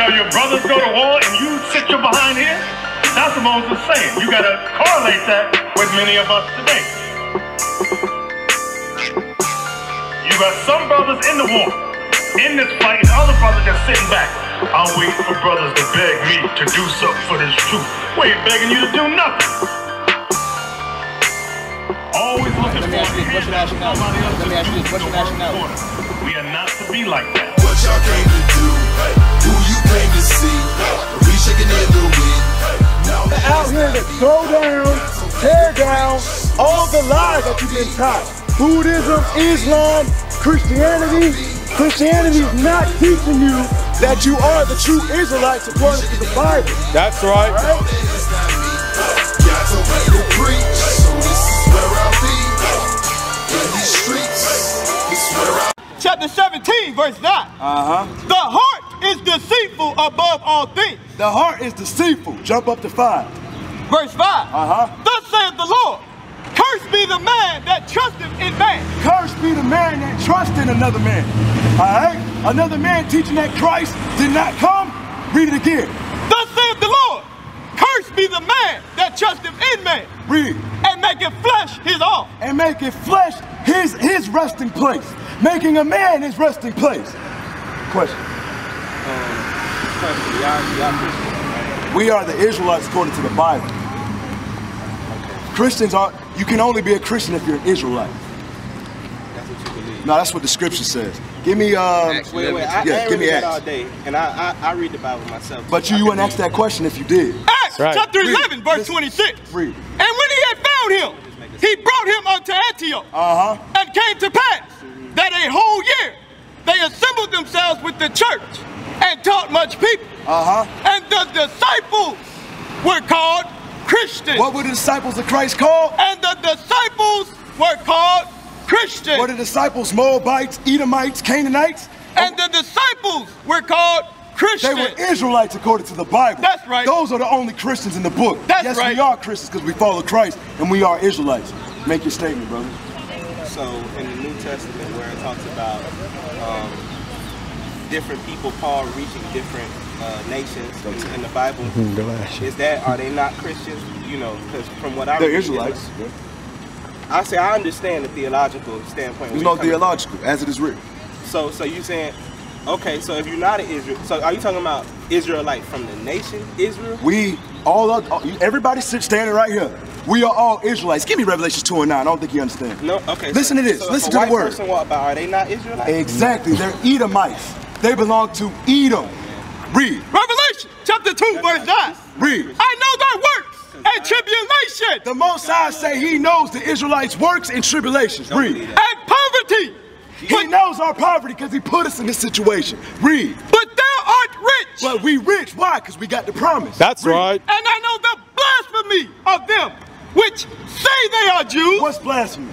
Shall your brothers go to war and you sit your behind here? That's what Moses is saying. You got to correlate that with many of us today. You got some brothers in the war, in this fight, and other brothers just sitting back. I'm waiting for brothers to beg me to do something for this truth. We ain't begging you to do nothing. Always looking for What's your nationality? Let me ask you this. What's your nationality? We are not to be like that. What y'all came to do? Who you came to see? We shaking in the wind. Out here to throw down, tear down all the lies that you've been taught. Buddhism, Islam, Christianity. Christianity is not teaching you that you are the true Israelites according to the Bible. That's right. God told me to preach, so this is where I'll be. In these streets, this is where I'll be. Chapter 17, verse 9. The heart is deceitful above all things. The heart is deceitful. Jump up to 5. Verse 5. Thus saith the Lord, cursed be the man that trusteth in man. Cursed be the man that trusts in another man. Alright? Another man teaching that Christ did not come. Read it again. Thus saith the Lord, cursed be the man that trusteth in man. Read. And maketh flesh his all. And maketh flesh his resting place. Making a man his resting place. Question. We are the Israelites according to the Bible. Christians are, you can only be a Christian if you're an Israelite. That's what you believe. No, that's what the scripture says. Give me, wait, give me Acts. all day, and I read the Bible myself. But you wouldn't ask that question if you did. Acts chapter 11, verse 26. Read. And when he had found him, he brought him unto Antioch. And came to pass that a whole year they assembled themselves with the church and taught much people. And the disciples were called Christians. What were the disciples of Christ called? And the disciples were called Christians. Were the disciples Moabites, Edomites, Canaanites? And the disciples were called Christians. They were Israelites according to the Bible. That's right. Those are the only Christians in the book. That's yes, right. We are Christians because we follow Christ and we are Israelites. Make your statement, brother. So in the New Testament where it talks about different people, Paul reaching different nations in the Bible, are they not Christians? You know, because from what I read, they're Israelites. I say I understand the theological standpoint. There's no theological, as it is written. So you saying, okay, so if you're not an Israel, so are you talking about Israelite from the nation Israel? We everybody standing right here. We are all Israelites. Give me Revelation 2 and 9. I don't think you understand. No, okay. Listen to this. So Listen to the word. Person walk by, are they not Israelites? Exactly. They're Edomites. They belong to Edom. Read. Revelation chapter 2, verse 9. Read. I know thy works and tribulation. The Most High say he knows the Israelites' works and tribulations. Read. And poverty. He knows our poverty because he put us in this situation. Read. But thou art rich. But we rich. Why? Because we got the promise. That's right. And I know the blasphemy of them which say they are Jews. What's blasphemy?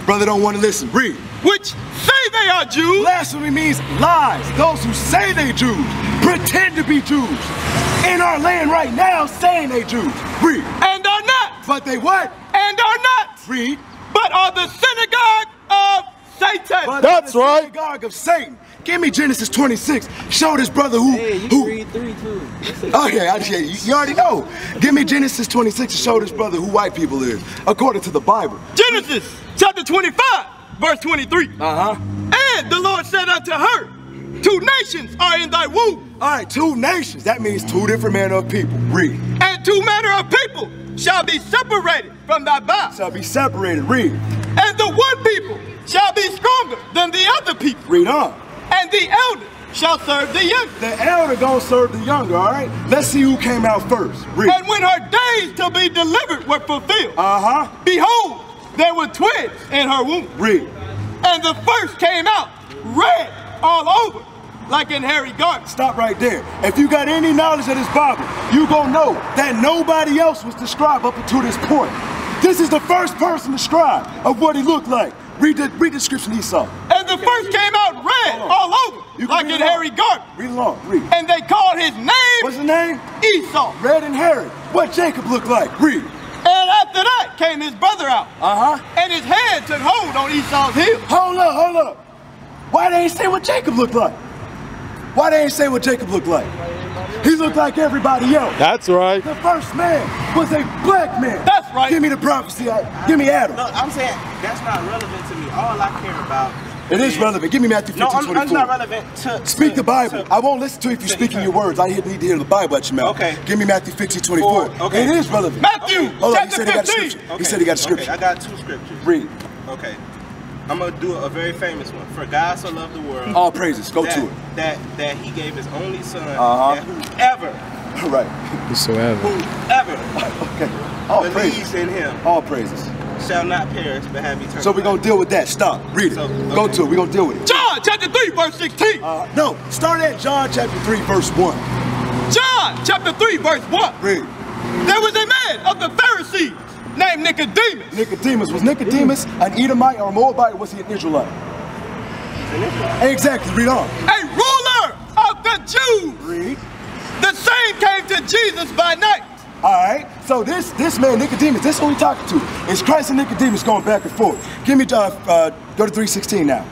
Brother don't want to listen. Read. Which say they are Jews. Blasphemy means lies. Those who say they Jews, pretend to be Jews. In our land right now saying they Jews. Read. And are not. But they what? And are not. Read. But are the synagogue of Satan. But that's right. Synagogue of Satan. Give me Genesis 26. Show this brother who. Hey, you can read 3 too. Okay, you already know. Give me Genesis 26 to show this brother who white people is, according to the Bible. Genesis chapter 25, verse 23. And the Lord said unto her, 2 nations are in thy womb. All right, 2 nations. That means 2 different manner of people. Read. And 2 manner of people shall be separated from thy bowels. Shall be separated. Read. And the one people shall be stronger than the other people. Read on. And the elder shall serve the younger. The elder gonna serve the younger, all right? Let's see who came out first. Read. And when her days to be delivered were fulfilled, behold, there were twins in her womb. Read. And the first came out red all over, like in hairy garden. Stop right there. If you got any knowledge of this Bible, you gonna know that nobody else was described up until this point. This is the first person described of what he looked like. Read the description he saw. And the first came out red all over, like in hairy garden. Read along, read. And they called his name. What's his name? Esau. Red and hairy. What Jacob looked like? Read. And after that came his brother out. And his hand took hold on Esau's heel. Hold up. Why they ain't say what Jacob looked like? Why they ain't say what Jacob looked like? He looked like everybody else. That's right. The first man was a black man. That's right. Give me the prophecy. Give me Adam. No, I'm saying that's not relevant to me. All I care about. It is relevant. Give me Matthew 15:24. No, it's not relevant to. Speak the Bible. I won't listen to you if you're speaking your words. I need to hear the Bible at your mouth. Okay. Give me Matthew 15:24. Okay. It is relevant. Matthew Hold on. He chapter said he got a 15. scripture. He said he got a scripture. Okay, I got 2 scriptures. Read. Okay. I'm going to do a very famous one. For God so loved the world. All praises. Go to it. That he gave his only son. That whoever. Right. Whoever. Okay. All believes praises. in him. All praises. Shall not perish but have eternal life. So we're going to deal with that. Stop. Read it. So, okay. Go to it. We're going to deal with it. John chapter 3 verse 16. No. Start at John chapter 3 verse 1. John chapter 3 verse 1. Read. There was a man of the Pharisees named Nicodemus. Nicodemus. Was Nicodemus an Edomite or a Moabite, or was he an Israelite? Exactly. Read on. A ruler of the Jews. Read. The same came to Jesus by night. All right. So this man Nicodemus, this is who we talking to. It's Christ and Nicodemus going back and forth. Give me go to 3:16 now.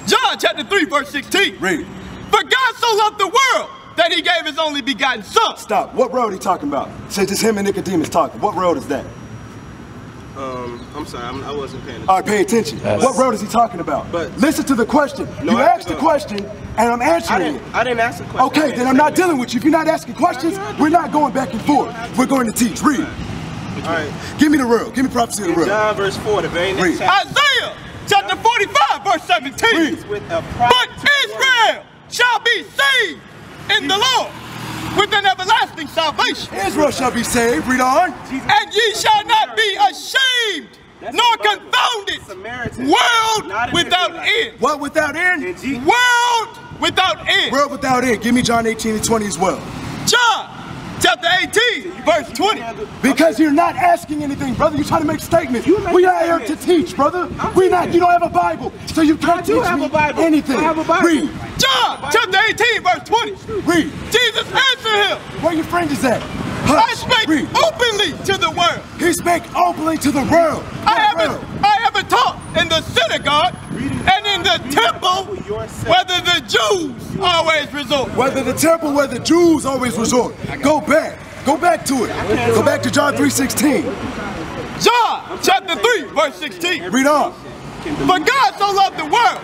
John chapter 3 verse 16. Read. For God so loved the world that he gave his only begotten son. Stop. What road he talking about? Say just him and Nicodemus talking. What road is that? I'm sorry, I wasn't paying attention. All right, pay attention. Yes. What road is he talking about? But- listen to the question. No, You I have asked to the go. question, and I'm answering it. I didn't ask the question. Okay, then I'm not dealing with you. If you're not asking questions, we're not going back and forth. We're going to teach. Read. All right. Give me the real. Give me prophecy of the In real. John verse 4, the very Read. next chapter. Isaiah chapter 45 verse 17. Read. With a But prophet Israel shall be saved in the Lord with an everlasting salvation. Israel shall be saved. Read on. And ye shall not be ashamed nor confounded. Samaritan. World Not an without Israelite. end. What without end? And Jesus. World without end. World without end. Give me John 18 and 20 as well. John chapter 18 verse 20. Because you're not asking anything, brother. You're trying to make statements. You make We are here to statements. teach, brother. I'm We not. teaching. You don't have a Bible, so you can't do teach have me a Bible. anything. I have a Bible. Read. John chapter 18 verse 20. Read. Jesus answered him, Where your friend is at? I Hush. spake Read. openly to the world. He spake openly to the world. I What world? haven't taught in the synagogue and in the temple whether the Jews always resort. Whether the temple, where the Jews always resort. Go back. Go back to it. Go back to John 3:16. John chapter 3 verse 16. Read on. For God so loved the world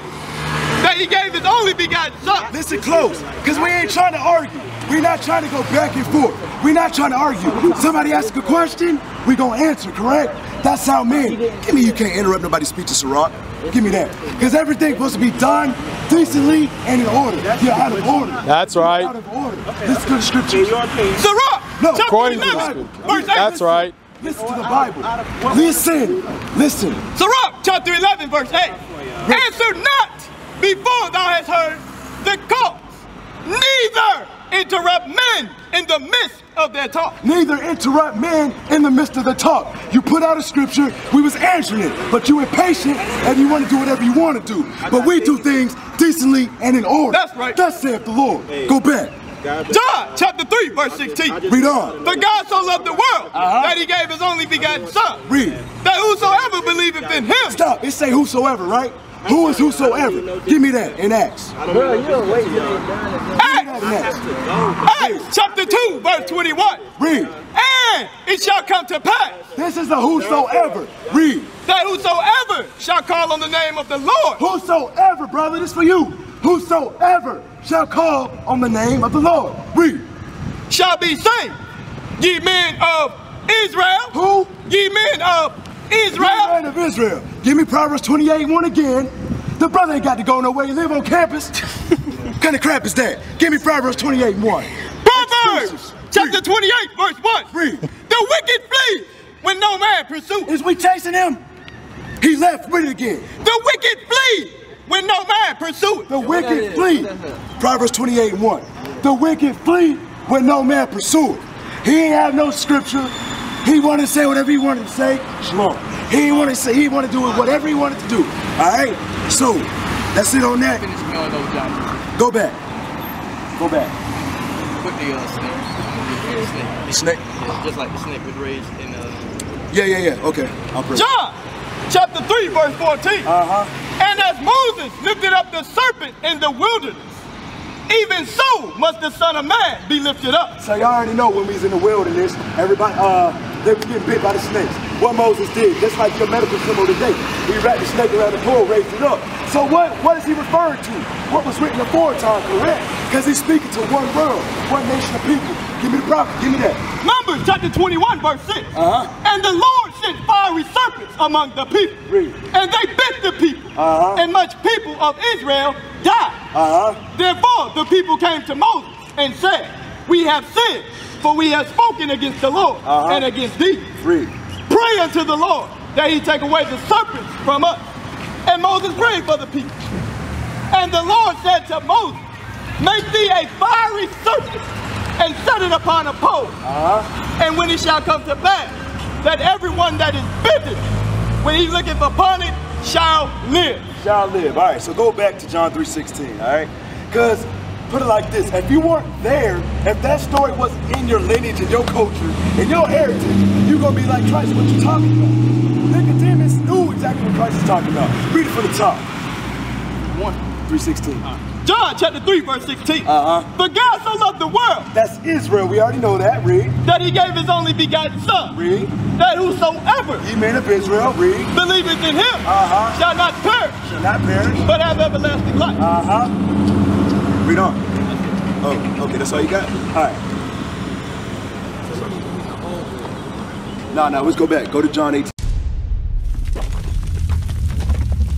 that he gave his only begotten son. Listen close, because we ain't trying to argue. We're not trying to go back and forth. We're not trying to argue. Somebody asks a question, we gonna answer, correct? That's how men. Give me, you can't interrupt nobody's speech, Sirach. Give me that. Because everything's supposed to be done decently and in order. You're out of order. That's You're right. out of order. Listen to the In scriptures. your opinion. Sirach No, chapter according to the 11 scripture. verse 8. That's right. Listen to the Bible. Listen. Sirach chapter 11 verse 8. Answer not before thou hast heard the cause, neither interrupt men in the midst of their talk. Neither interrupt men in the midst of the talk. You put out a scripture, we was answering it, but you impatient and you want to do whatever you want to do. But we do things decently and in order. That's right. Thus saith the Lord. Go back. John chapter 3 verse 16. Read on. For God so loved the world that he gave his only begotten son, Read. that whosoever believeth in him. Stop. It say whosoever, right? Who is whosoever? Give me that in Acts. Acts chapter 2 verse 21. Read. And it shall come to pass This is the whosoever. Read. that whosoever shall call on the name of the Lord Whosoever, brother, this for you. Whosoever shall call on the name of the Lord. Read. shall be saved. Ye men of Israel. Who? Ye men of Israel. Man of Israel. Give me Proverbs 28:1 again. The brother ain't got to go nowhere. He live on campus. What kind of crap is that? Give me Proverbs 28:1. Proverbs chapter 28 verse 1. Read. The wicked flee when no man pursues. Is we chasing him? He left. Read it again. The wicked flee when no man pursues. The wicked flee. Proverbs 28:1. The wicked flee when no man pursueth. He ain't have no scripture. He wanted to say whatever he wanted to say. Shalom. He ain't want to say. He wanted to do whatever he wanted to do. All right. So that's it on that. Go back. Go back. Put the snake. Snake. Just like the snake was raised in Yeah. Okay. I'll pray. John chapter 3 verse 14. And as Moses lifted up the serpent in the wilderness, even so must the Son of Man be lifted up. So y'all already know when we was in the wilderness, everybody, they were getting bit by the snakes. What Moses did, just like your medical symbol today, he wrapped the snake around the pole, raised it up. So what is he referring to? What was written aforetime, correct? Because he's speaking to one world, one nation of people. Give me the prophet, give me that. Numbers chapter 21, verse 6. And the Lord sent fiery serpents among the people. Read. And they bit the people. And much people of Israel died. Therefore the people came to Moses and said, we have sinned, for we have spoken against the Lord and against thee. Read. Pray unto the Lord that he take away the serpents from us. And Moses prayed for the people. And the Lord said to Moses, make thee a fiery serpent and set it upon a pole. And when it shall come to pass that everyone that is bitten, when he looketh upon it, shall live. Shall live. All right, so go back to John 3:16, all right? Because, put it like this, if you weren't there, if that story wasn't in your lineage and your culture and your heritage, you're going to be like, Christ, what you talking about? Nicodemus knew exactly what Christ is talking about. Read it from the top. 3:16. John chapter 3, verse 16. For God so loved the world. That's Israel. We already know that. Read. That he gave his only begotten Son. Read. That whosoever Ye men of Israel. Read. believeth in him shall not perish. Shall not perish. But have everlasting life. Read on. Oh, okay. That's all you got? All right. No, let's go back. Go to John 18.